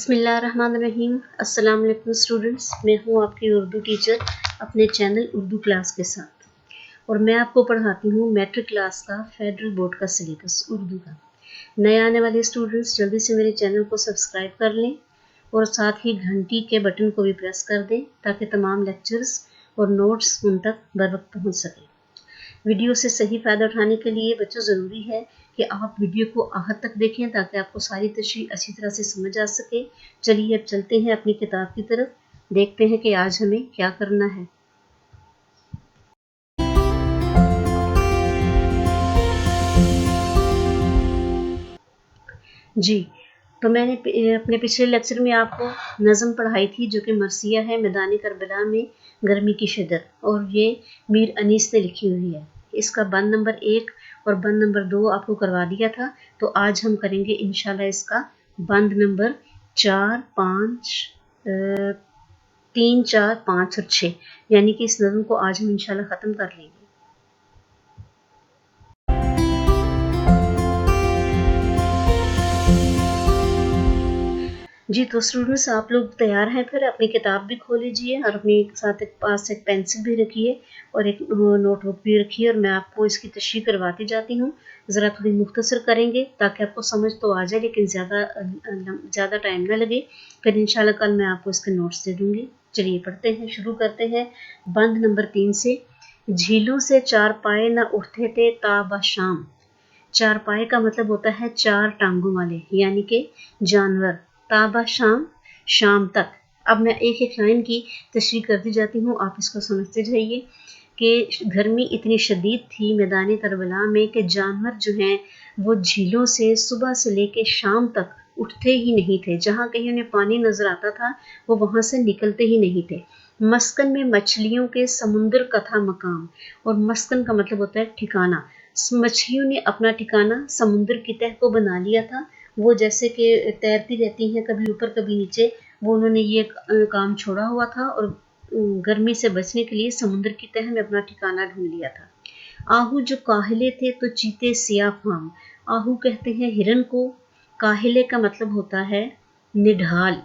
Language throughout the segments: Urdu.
بسم اللہ الرحمن الرحیم۔ السلام علیکم اسٹوڈنٹس، میں ہوں آپ کی اردو ٹیچر اپنے چینل اردو کلاس کے ساتھ، اور میں آپ کو پڑھاتی ہوں میٹرک کلاس کا فیڈرل بورڈ کا سلیبس اردو کا۔ نئے آنے والے اسٹوڈنٹس جلدی سے میرے چینل کو سبسکرائب کر لیں اور ساتھ ہی گھنٹی کے بٹن کو بھی پریس کر دیں تاکہ تمام لیکچرز اور نوٹس ان تک بروقت پہنچ سکیں۔ ویڈیو سے صحیح فائدہ اٹھانے کے لیے بچوں ضروری ہے کہ آپ ویڈیو کو آخر تک دیکھیں تاکہ آپ کو ساری تشریح اچھی طرح سے سمجھ آ سکے۔ چلیے اب چلتے ہیں اپنی کتاب کی طرف، دیکھتے ہیں کہ آج ہمیں کیا کرنا ہے۔ جی، تو میں نے اپنے پچھلے لیکچر میں آپ کو نظم پڑھائی تھی جو کہ مرثیہ ہے میدان کربلا میں گرمی کی شدت، اور یہ میر انیس نے لکھی ہوئی ہے۔ اس کا بند نمبر 1 اور بند نمبر 2 آپ کو کروا دیا تھا، تو آج ہم کریں گے انشاءاللہ اس کا بند نمبر 4، 5، 3، 4، 5 اور 6، یعنی کہ اس نظم کو آج ہم انشاءاللہ ختم کر لیں گے۔ جی تو اسٹوڈنٹس آپ لوگ تیار ہیں؟ پھر اپنی کتاب بھی کھول لیجیے اور اپنے ساتھ پاس ایک پینسل بھی رکھیے اور ایک نوٹ بک بھی رکھیے، اور میں آپ کو اس کی تشریح کرواتی جاتی ہوں۔ ذرا تھوڑی مختصر کریں گے تاکہ آپ کو سمجھ تو آ جائے، لیکن زیادہ ٹائم نہ لگے۔ پھر انشاءاللہ کل میں آپ کو اس کے نوٹس دے دوں گی۔ چلیے پڑھتے ہیں، شروع کرتے ہیں بند نمبر 3 سے۔ جھیلوں سے چار پائے نہ اٹھتے تھے تا بشام۔ چار پائے کا مطلب ہوتا ہے 4 ٹانگوں والے، یعنی کہ جانور۔ تابہ شام، شام تک۔ اب میں ایک ایک لائن کی تشریح کرتی جاتی ہوں، آپ اس کو سمجھتے جائیے کہ گرمی اتنی شدید تھی میدان کربلا میں کہ جانور جو ہیں وہ جھیلوں سے صبح سے لے کے شام تک اٹھتے ہی نہیں تھے۔ جہاں کہیں انہیں پانی نظر آتا تھا وہ وہاں سے نکلتے ہی نہیں تھے۔ مسکن میں مچھلیوں کے سمندر کا تھا مقام، اور مسکن کا مطلب ہوتا ہے ٹھکانہ۔ مچھلیوں نے اپنا ٹھکانہ سمندر کی تہہ کو بنا لیا تھا۔ وہ جیسے کہ تیرتی رہتی ہیں، کبھی اوپر کبھی نیچے، وہ انہوں نے یہ کام چھوڑا ہوا تھا اور گرمی سے بچنے کے لیے سمندر کی تہہ میں اپنا ٹھکانہ ڈھونڈ لیا تھا۔ آہو جو کاہلے تھے تو چیتے سیاہ فام۔ آہو کہتے ہیں ہرن کو، کاہلے کا مطلب ہوتا ہے نڈھال۔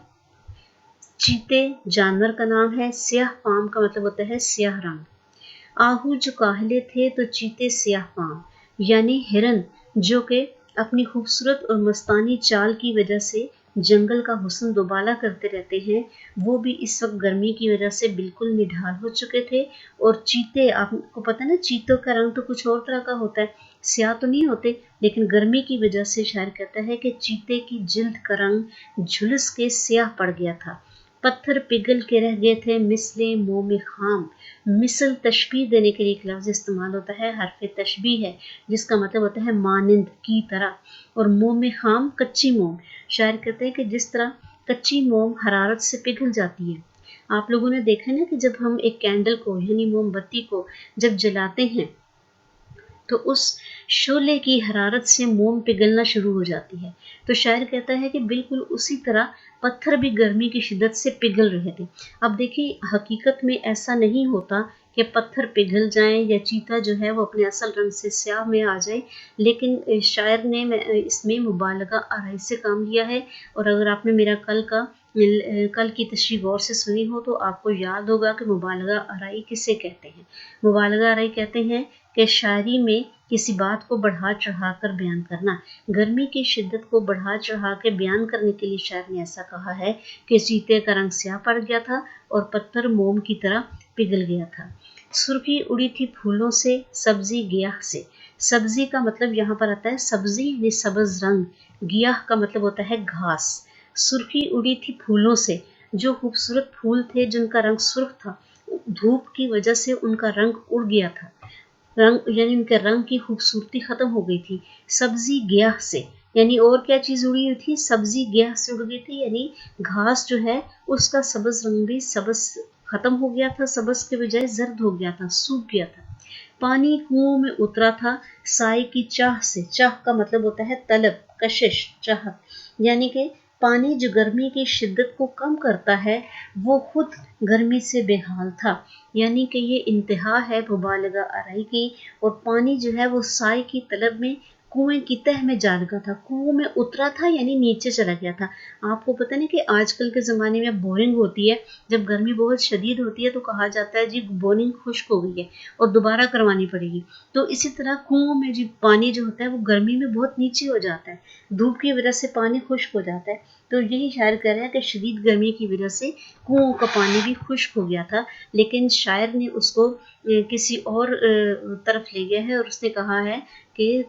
چیتے جانور کا نام ہے، سیاہ فام کا مطلب ہوتا ہے سیاہ رنگ۔ آہو جو کاہلے تھے تو چیتے سیاہ فام، یعنی ہرن جو کہ اپنی خوبصورت اور مستانی چال کی وجہ سے جنگل کا حسن دوبالا کرتے رہتے ہیں، وہ بھی اس وقت گرمی کی وجہ سے بالکل نڈھال ہو چکے تھے۔ اور چیتے، آپ کو پتہ نا چیتوں کا رنگ تو کچھ اور طرح کا ہوتا ہے، سیاہ تو نہیں ہوتے، لیکن گرمی کی وجہ سے شاعر کہتا ہے کہ چیتے کی جلد کا رنگ جھلس کے سیاہ پڑ گیا تھا۔ پتھر پگھل کے رہ گئے تھے مثل موم خام۔ مثل تشبیہ دینے کے لیے ایک لفظ استعمال ہوتا ہے، حرف تشبیہ ہے، جس کا مطلب ہوتا ہے مانند، کی طرح۔ اور موم خام کچی موم، شاعر کہتے ہیں کہ جس طرح کچی موم حرارت سے پگھل جاتی ہے۔ آپ لوگوں نے دیکھا نا کہ جب ہم ایک کینڈل کو یعنی موم بتی کو جب جلاتے ہیں تو اس شعلے کی حرارت سے موم پگھلنا شروع ہو جاتی ہے، تو شاعر کہتا ہے کہ بالکل اسی طرح پتھر بھی گرمی کی شدت سے پگھل رہے تھے۔ اب دیکھیں حقیقت میں ایسا نہیں ہوتا کہ پتھر پگھل جائیں یا چیتا جو ہے وہ اپنے اصل رنگ سے سیاہ میں آ جائے، لیکن شاعر نے اس میں مبالغہ آرائی سے کام لیا ہے۔ اور اگر آپ نے میرا کل کی تشریح غور سے سنی ہو تو آپ کو یاد ہوگا کہ مبالغہ آرائی کسے کہتے ہیں۔ مبالغہ آرائی کہتے ہیں کہ شاعری میں کسی بات کو بڑھا چڑھا کر بیان کرنا۔ گرمی کی شدت کو بڑھا چڑھا کے بیان کرنے کے لیے شاعر نے ایسا کہا ہے کہ چیتے کا رنگ سیاہ پڑ گیا تھا اور پتھر موم کی طرح پگھل گیا تھا۔ سرخی اڑی تھی پھولوں سے، سبزی گیاہ سے۔ سبزی کا مطلب یہاں پر آتا ہے سبزی یعنی سبز رنگ، گیاہ کا مطلب ہوتا ہے گھاس۔ سرخی اڑی تھی پھولوں سے، جو خوبصورت پھول تھے جن کا رنگ سرخ تھا، دھوپ کی وجہ سے ان کا رنگ اڑ گیا تھا، یعنی ان کے رنگ کی خوبصورتی ختم ہو گئی تھی۔ سبزی گیاہ سے، یعنی اور کیا چیز اڑی ہوئی تھی؟ سبزی گیاہ سے اڑ گئی تھی، یعنی گھاس جو ہے اس کا سبز رنگ بھی سبز ختم ہو گیا تھا، سبز کے بجائے زرد ہو گیا تھا، سوکھ گیا تھا۔ پانی کنویں میں اترا تھا سائے کی چاہ سے۔ چاہ کا مطلب ہوتا ہے طلب، کشش، چاہت، یعنی کہ پانی جو گرمی کی شدت کو کم کرتا ہے وہ خود گرمی سے بے حال تھا، یعنی کہ یہ انتہا ہے مبالغہ آرائی کی۔ اور پانی جو ہے وہ سائے کی طلب میں کنویں کی تہ میں جا لگا تھا، کنویں میں اترا تھا یعنی نیچے چلا گیا تھا۔ آپ کو پتہ نہیں کہ آج کل کے زمانے میں بورنگ ہوتی ہے، جب گرمی بہت شدید ہوتی ہے تو کہا جاتا ہے جی بورنگ خشک ہو گئی ہے اور دوبارہ کروانی پڑے گی، تو اسی طرح کنووں میں جو پانی جو ہوتا ہے وہ گرمی میں بہت نیچے ہو جاتا ہے، دھوپ کی وجہ سے پانی خشک ہو جاتا ہے۔ تو یہی شاعر کہہ رہا ہے کہ شدید گرمی کی وجہ سے کنووں کا پانی بھی خشک ہو گیا تھا، لیکن شاعر نے اس کو کسی اور طرف لے گیا ہے اور اس نے کہا ہے کہ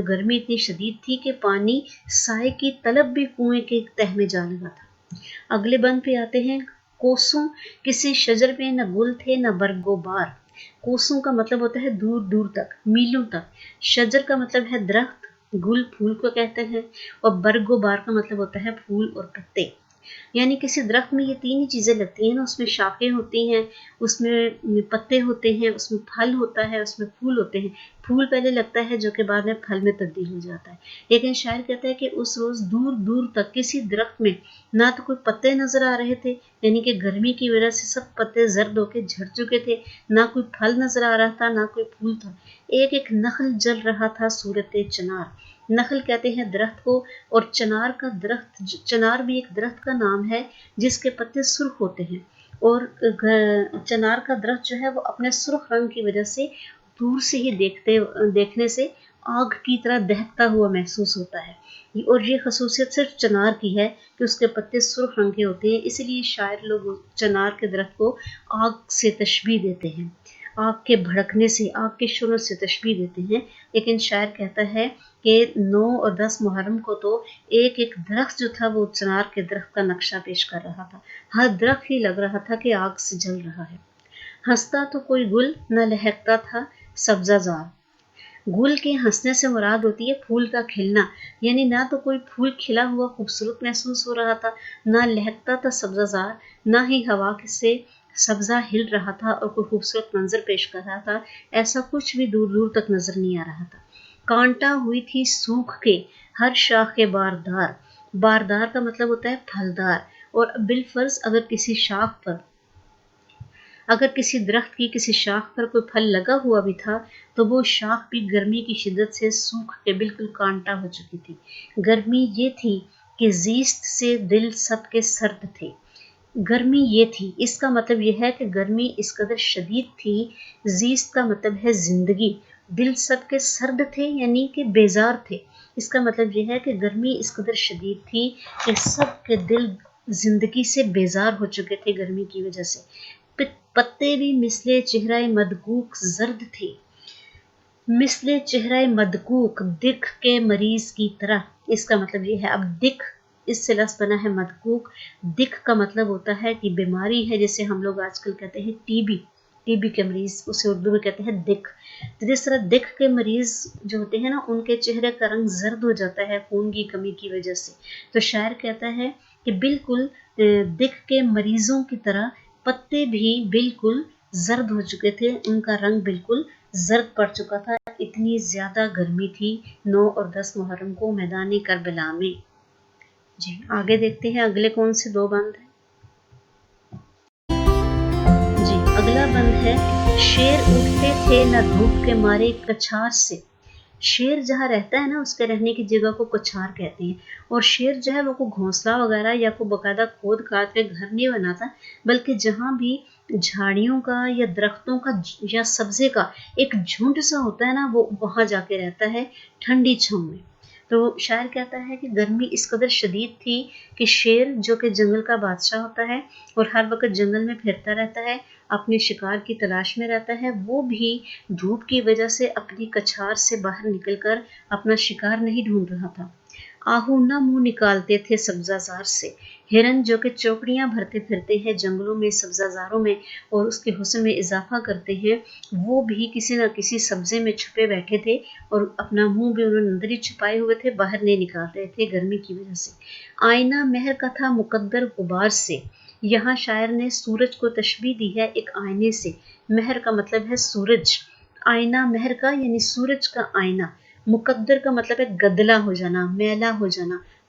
گرمی اتنی شدید تھی کہ پانی سائے کی طلب بھی کنویں کے تہ میں جا لگا تھا۔ اگلے بند پہ آتے ہیں، کوسوں کسی شجر میں نہ گل تھے نہ برگ و بار۔ کوسوں کا مطلب ہوتا ہے دور دور تک، میلوں تک، شجر کا مطلب ہے درخت، گل پھول کو کہتے ہیں، اور برگ و بار کا مطلب ہوتا ہے پھول اور پتے۔ یعنی کسی درخت میں یہ تین ہی چیزیں لگتی ہیں نا، اس میں شاخیں ہوتی ہیں، اس میں پتے ہوتے ہیں، اس میں پھل ہوتا ہے، اس میں پھول ہوتے ہیں۔ پھول پہلے لگتا ہے جو کہ بعد میں پھل میں تبدیل ہو جاتا ہے، لیکن شاعر کہتا ہے کہ اس روز دور دور تک کسی درخت میں نہ تو کوئی پتے نظر آ رہے تھے، یعنی کہ گرمی کی وجہ سے سب پتے زرد ہو کے جھڑ چکے تھے، نہ کوئی پھل نظر آ رہا تھا، نہ کوئی پھول تھا۔ ایک ایک نخل جل رہا تھا صورت چنار۔ نخل کہتے ہیں درخت کو، اور چنار کا درخت، چنار بھی ایک درخت کا نام ہے جس کے پتے سرخ ہوتے ہیں، اور چنار کا درخت جو ہے وہ اپنے سرخ رنگ کی وجہ سے دور سے ہی دیکھنے سے آگ کی طرح دہکتا ہوا محسوس ہوتا ہے، اور یہ خصوصیت صرف چنار کی ہے کہ اس کے پتے سرخ رنگ کے ہوتے ہیں، اسی لیے شاعر لوگ چنار کے درخت کو آگ سے تشبیہ دیتے ہیں، آگ کے بھڑکنے سے، آگ کے شعلوں سے تشبیہ دیتے ہیں۔ لیکن شاعر کہتا ہے کہ 9 اور 10 محرم کو تو ایک ایک درخت جو تھا وہ چنار کے درخت کا نقشہ پیش کر رہا تھا، ہر درخت ہی لگ رہا تھا کہ آگ سے جل رہا ہے۔ ہنستا تو کوئی گل نہ لہکتا تھا سبزہ زار۔ گل کے ہنسنے سے مراد ہوتی ہے پھول کا کھلنا، یعنی نہ تو کوئی پھول کھلا ہوا خوبصورت محسوس ہو رہا تھا، نہ لہکتا تھا سبزہ زار، نہ ہی ہوا سے سبزہ ہل رہا تھا اور کوئی خوبصورت منظر پیش کر رہا تھا، ایسا کچھ بھی دور دور تک نظر نہیں آ رہا تھا۔ کانٹا ہوئی تھی سوکھ کے ہر شاخ باردار۔ باردار کا مطلب ہوتا ہے پھلدار، اور بالفرض اگر کسی شاخ پر، اگر کسی درخت کی کسی شاخ پر کوئی پھل لگا ہوا بھی تھا تو وہ شاخ بھی گرمی کی شدت سے سوکھ کے بالکل کانٹا ہو چکی تھی۔ گرمی یہ تھی کہ زیست سے دل سب کے سرد تھے۔ گرمی یہ تھی، اس کا مطلب یہ ہے کہ گرمی اس قدر شدید تھی، زیست کا مطلب ہے زندگی، دل سب کے سرد تھے یعنی کہ بیزار تھے، اس کا مطلب یہ ہے کہ گرمی اس قدر شدید تھی کہ سب کے دل زندگی سے بیزار ہو چکے تھے گرمی کی وجہ سے۔ پتے بھی مثل چہرہ مدکوک زرد تھے، مثل چہرہ مدکوک دکھ کے مریض کی طرح، اس کا مطلب یہ ہے، اب دکھ اس سے لفظ بنا ہے مدکوک، دکھ کا مطلب ہوتا ہے کہ بیماری ہے، جیسے ہم لوگ آج کل کہتے ہیں ٹی بی کے مریض، اسے اردو میں کہتے ہیں دکھ، تو جس طرح دکھ کے مریض جو ہوتے ہیں نا ان کے چہرے کا رنگ زرد ہو جاتا ہے خون کی کمی کی وجہ سے، تو شاعر کہتا ہے کہ بالکل دکھ کے مریضوں کی طرح پتے بھی بالکل زرد ہو چکے تھے، ان کا رنگ بالکل زرد پڑ چکا تھا، اتنی زیادہ گرمی تھی 9 اور 10 محرم کو میدان کربلا میں۔ جی آگے دیکھتے ہیں اگلے کون سے 2 بند ہیں۔ جی اگلا بند ہے، شیر اٹھتے تھے نہ دھوپ کے مارے کچھار سے۔ شیر جہاں رہتا ہے نا اس کے رہنے کی جگہ کو کچھار کہتے ہیں، اور شیر جو ہے وہ کوئی گھونسلہ وغیرہ یا کوئی باقاعدہ کھود کھاد کے گھر نہیں بناتا، بلکہ جہاں بھی جھاڑیوں کا یا درختوں کا یا سبزے کا ایک جھنڈ سا ہوتا ہے نا وہ وہاں جا کے رہتا ہے ٹھنڈی چھاؤں میں۔ تو شاعر کہتا ہے کہ گرمی اس قدر شدید تھی کہ شیر جو کہ جنگل کا بادشاہ ہوتا ہے اور ہر وقت جنگل میں پھرتا رہتا ہے، اپنے شکار کی تلاش میں رہتا ہے، وہ بھی دھوپ کی وجہ سے اپنی کچھار سے باہر نکل کر اپنا شکار نہیں ڈھونڈ رہا تھا۔ آہو نہ منہ نکالتے تھے سبزہ زار سے۔ ہرن جو کہ چوکڑیاں بھرتے پھرتے ہیں جنگلوں میں، سبزہ زاروں میں، اور اس کے حسن میں اضافہ کرتے ہیں، وہ بھی کسی نہ کسی سبزے میں چھپے بیٹھے تھے اور اپنا منہ بھی انہوں نے اندر ہی چھپائے ہوئے تھے، باہر نہیں نکال رہے تھے گرمی کی وجہ سے۔ آئینہ مہر کا تھا مقدر غبار سے۔ یہاں شاعر نے سورج کو تشبیہ دی ہے ایک آئینے سے، مہر کا مطلب ہے سورج، آئینہ مہر کا یعنی سورج کا آئینہ، مقدر کا مطلب ہے گدلا ہو جانا، میلا ہو جانا،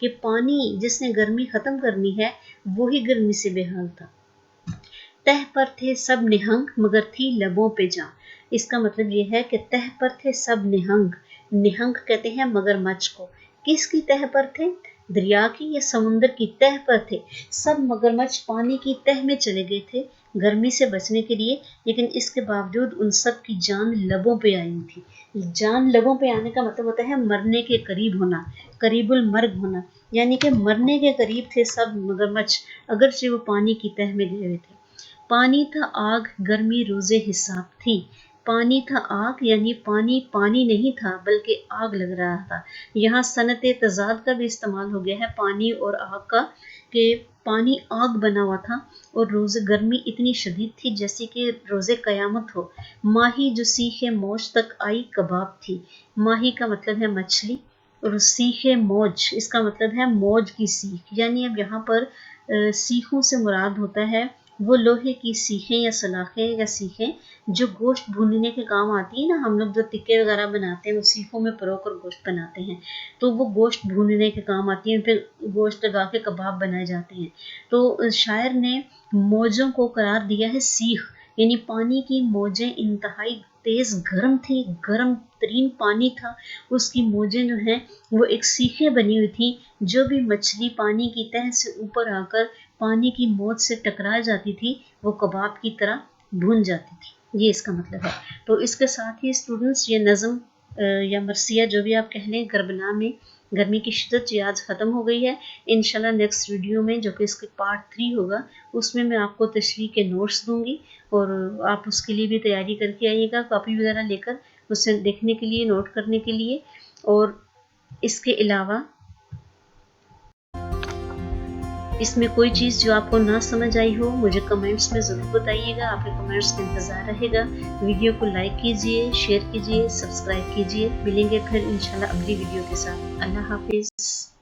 کہ پانی جس نے گرمی ختم کرنی ہے وہی گرمی سے بے حال تھا۔ تہ پر تھے سب نہنگ مگر تھی لبوں پہ جاں۔ اس کا مطلب یہ ہے کہ تہ پر تھے سب نہنگ، نہنگ کہتے ہیں مگرمچھ کو۔ کس کی تہ پر تھے؟ دریا کی یا سمندر کی تہ پر تھے۔ سب مگرمچھ پانی کی تہ میں چلے گئے تھے گرمی سے بچنے کے لیے، لیکن اس کے باوجود ان سب کی جان لبوں پہ آئی تھی۔ جان لبوں پہ آنے کا مطلب ہوتا ہے مرنے کے قریب ہونا، قریب المرگ ہونا، یعنی کہ مرنے کے قریب تھے سب مگرمچھ اگرچہ وہ پانی کی تہ میں گئے ہوئے تھے۔ پانی تھا آگ گرمی روزے حساب تھی۔ پانی تھا آگ یعنی پانی نہیں تھا بلکہ آگ لگ رہا تھا۔ یہاں صنعت تضاد کا بھی استعمال ہو گیا ہے پانی اور آگ کا، کہ پانی آگ بنا ہوا تھا اور روزے گرمی اتنی شدید تھی جیسے کہ روزے قیامت ہو۔ ماہی جو سیخ موج تک آئی کباب تھی۔ ماہی کا مطلب ہے مچھلی اور سیخ موج اس کا مطلب ہے موج کی سیخ، یعنی اب یہاں پر سیخوں سے مراد ہوتا ہے وہ لوہے کی سیخیں یا سلاخیں یا سیخیں جو گوشت بھوننے کے کام آتی ہیں نا، ہم لوگ جو ٹکے وغیرہ بناتے ہیں وہ سیخوں میں پرو کر گوشت بناتے ہیں، تو وہ گوشت بھوننے کے کام آتی ہیں، پھر گوشت لگا کے کباب بنائے جاتے ہیں۔ تو شاعر نے موجوں کو قرار دیا ہے سیخ، یعنی پانی کی موجیں انتہائی تیز گرم تھی، گرم ترین پانی تھا، اس کی موجیں جو ہیں وہ ایک سیخیں بنی ہوئی تھی، جو بھی مچھلی پانی کی تہ سے اوپر آ کر پانی کی موج سے ٹکرا جاتی تھی وہ کباب کی طرح بھون جاتی تھی۔ یہ اس کا مطلب ہے۔ تو اس کے ساتھ ہی اسٹوڈنٹس یہ نظم یا مرثیہ جو بھی آپ کہہ لیں کربلا میں گرمی کی شدت یہ آج ختم ہو گئی ہے۔ انشاءاللہ نیکسٹ ویڈیو میں جو کہ اس کے پارٹ 3 ہوگا اس میں آپ کو تشریح کے نوٹس دوں گی، اور آپ اس کے لیے بھی تیاری کر کے آئیے گا کاپی وغیرہ لے کر اسے دیکھنے کے لیے، نوٹ کرنے کے لیے۔ اور اس کے علاوہ اس میں کوئی چیز جو آپ کو نہ سمجھ آئی ہو مجھے کمنٹس میں ضرور بتائیے گا، آپ کے کمنٹس کا انتظار رہے گا۔ ویڈیو کو لائک کیجئے، شیئر کیجئے، سبسکرائب کیجئے۔ ملیں گے پھر انشاءاللہ اگلی ویڈیو کے ساتھ۔ اللہ حافظ۔